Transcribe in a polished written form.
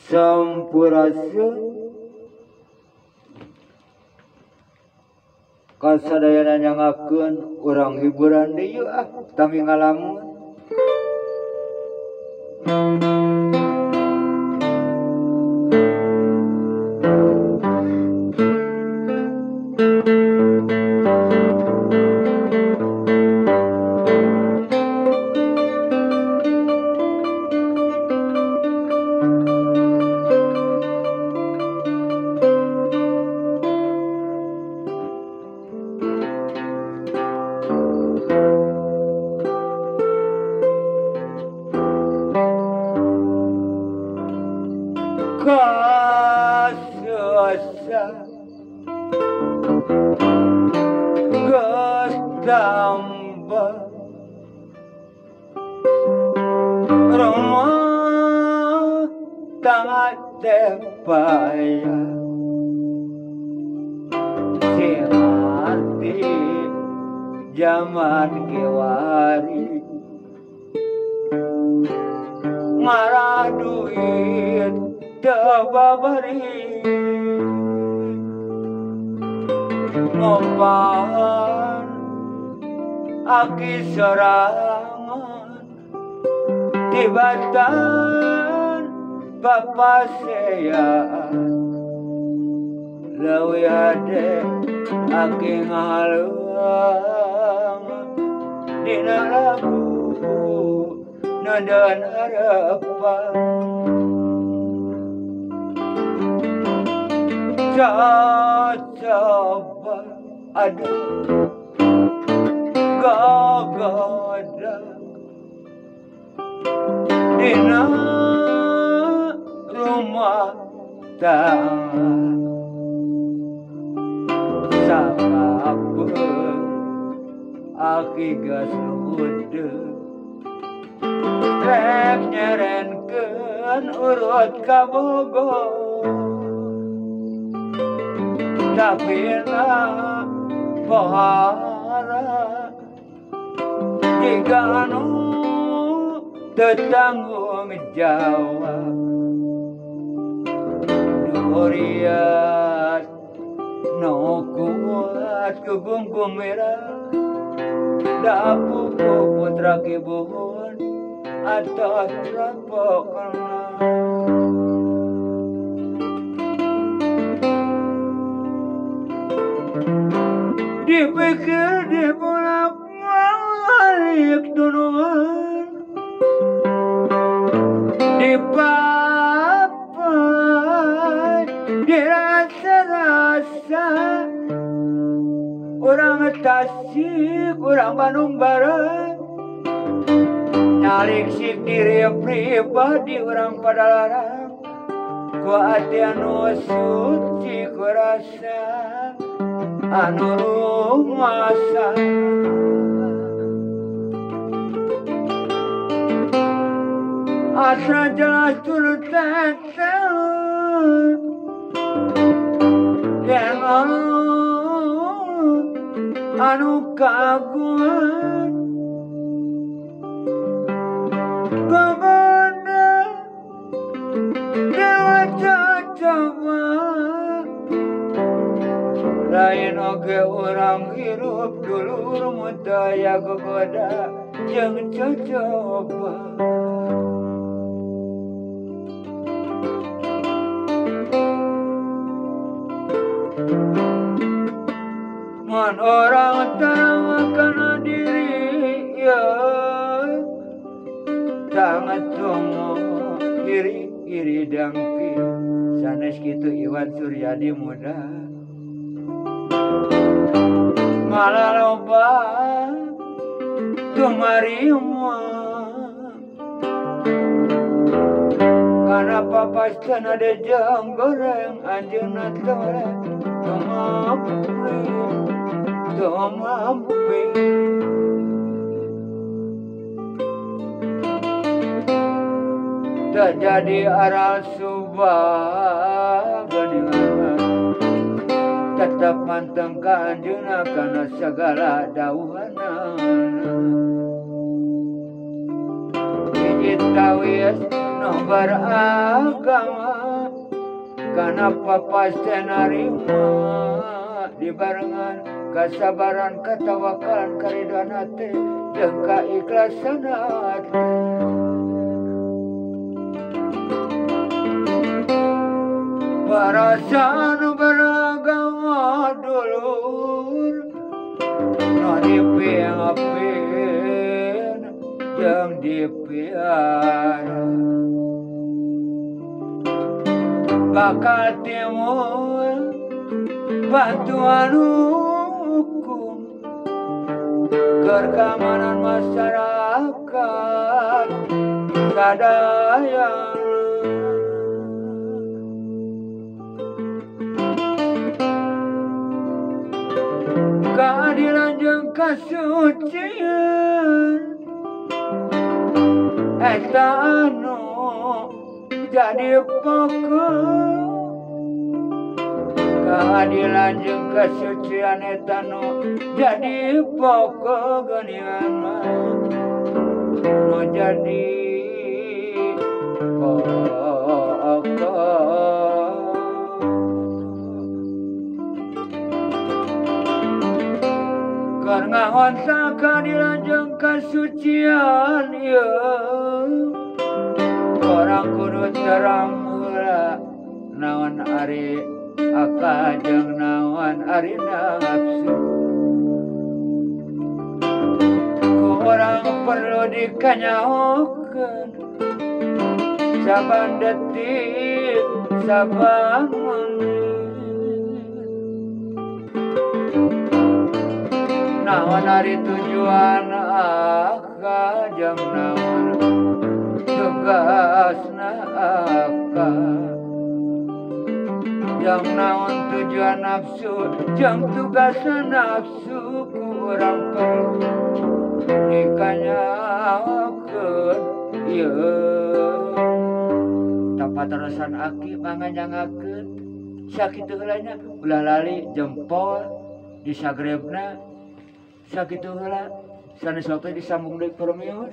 sampurasun kasadayana nyangakeun urang hiburan deui tami ngalamun. Kasasa gastamba rumah tangga tepaya siarti zaman kewari marah duit babari ngopan aki sorangan tibatan bapak saya lawi ade aki ngahaluang dina lagu nadan harapan coba ada gagada dina rumah tangga sababeung aki gas lude rek nyerenkeun urut ka Bogor tapi na pohara jika anu tetanggung jawab duriat no kuat kebungkung merah dapu putra kibun atas rampok dipikir dipulak-balik duluan dipapai dirasa-rasa orang Tasik orang Bandung Barat nyalik sik diri pribadi orang Padalarang ku ati anu suci ku rasa anu rumasa asa jelas turut teteh yang anu kaguan kepada dewa coba lain oge orang hirup dulu mutaya kegoda yang coba man orang tamakan diri ya sangat tunggu iri dangki sanes kitu Iwan Suryadi muda malah loba tumari karena papaskan ada jam goreng anjeunna toleh tomampe tak jadi aral subah geningan tetap manteng ka anjeunna kana sagala dauhana hiji tawis no beragama Kenapa pasti narima dibarengan kesabaran ketawakalan kariduan hati jeung keikhlasan hati. Perasaan beragama dulur no dipingapin jeung dipiara bakal timbul bantuan hukum keamanan masyarakat sadaya. Keadilan jeung kasucian eta anu jadi pokok. Keadilan jeung kasucian eta nu jadi pokok geuningan mah nu jadi pokok. Karena ngonsa keadilan jeung kasucian ya orang kudu terang heula naon ari aka jeung naon ari nafsu. Ku orang perlu dikanyaokeun saban detik saban menit. Naon ari tujuan aka jeung naon tugasna aka jeung naon tujuan nafsu jeung tugasna nafsu ku urang perlu dikanyakeun ieu tapaterusan aki manganyangakeun sakitu heulanya ulah lali jempol disagrebna sakitu heula sanes waktu disambung deui permios.